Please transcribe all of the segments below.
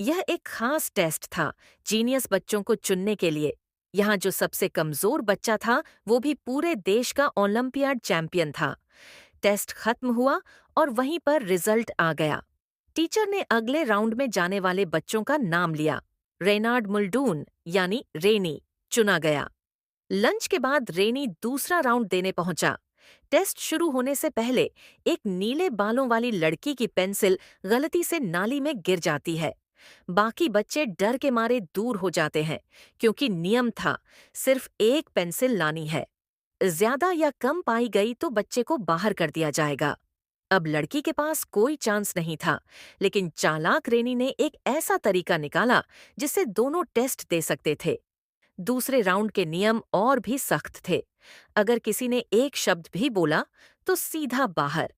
यह एक खास टेस्ट था, जीनियस बच्चों को चुनने के लिए। यहाँ जो सबसे कमजोर बच्चा था वो भी पूरे देश का ओलंपियाड चैंपियन था। टेस्ट खत्म हुआ और वहीं पर रिजल्ट आ गया। टीचर ने अगले राउंड में जाने वाले बच्चों का नाम लिया। रेनार्ड मुल्डून यानी रेनी चुना गया। लंच के बाद रेनी दूसरा राउंड देने पहुंचा। टेस्ट शुरू होने से पहले एक नीले बालों वाली लड़की की पेंसिल गलती से नाली में गिर जाती है। बाकी बच्चे डर के मारे दूर हो जाते हैं, क्योंकि नियम था सिर्फ एक पेंसिल लानी है। ज्यादा या कम पाई गई तो बच्चे को बाहर कर दिया जाएगा। अब लड़की के पास कोई चांस नहीं था, लेकिन चालाक रेनी ने एक ऐसा तरीका निकाला जिससे दोनों टेस्ट दे सकते थे। दूसरे राउंड के नियम और भी सख्त थे। अगर किसी ने एक शब्द भी बोला तो सीधा बाहर।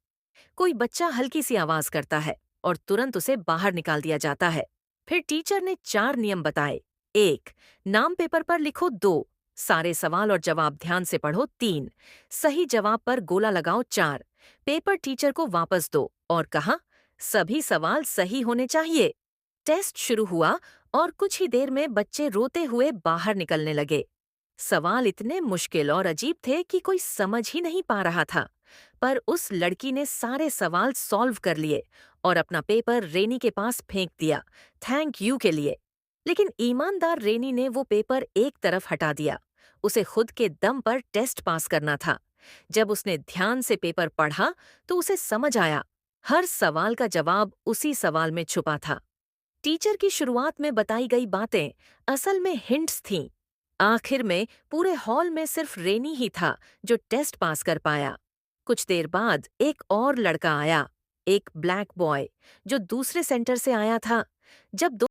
कोई बच्चा हल्की सी आवाज करता है और तुरंत उसे बाहर निकाल दिया जाता है। फिर टीचर ने 4 नियम बताए। 1. नाम पेपर पर लिखो 2, सारे सवाल और जवाब ध्यान से पढ़ो 3, सही जवाब पर गोला लगाओ 4, पेपर टीचर को वापस दो और कहा सभी सवाल सही होने चाहिए। टेस्ट शुरू हुआ और कुछ ही देर में बच्चे रोते हुए बाहर निकलने लगे। सवाल इतने मुश्किल और अजीब थे कि कोई समझ ही नहीं पा रहा था। पर उस लड़की ने सारे सवाल सॉल्व कर लिए और अपना पेपर रेनी के पास फेंक दिया, थैंक यू के लिए। लेकिन ईमानदार रेनी ने वो पेपर एक तरफ हटा दिया। उसे खुद के दम पर टेस्ट पास करना था। जब उसने ध्यान से पेपर पढ़ा तो उसे समझ आया, हर सवाल का जवाब उसी सवाल में छुपा था। टीचर की शुरुआत में बताई गई बातें असल में हिंट्स थीं। आखिर में पूरे हॉल में सिर्फ रेनी ही था जो टेस्ट पास कर पाया। कुछ देर बाद एक और लड़का आया, एक ब्लैक बॉय, जो दूसरे सेंटर से आया था। जब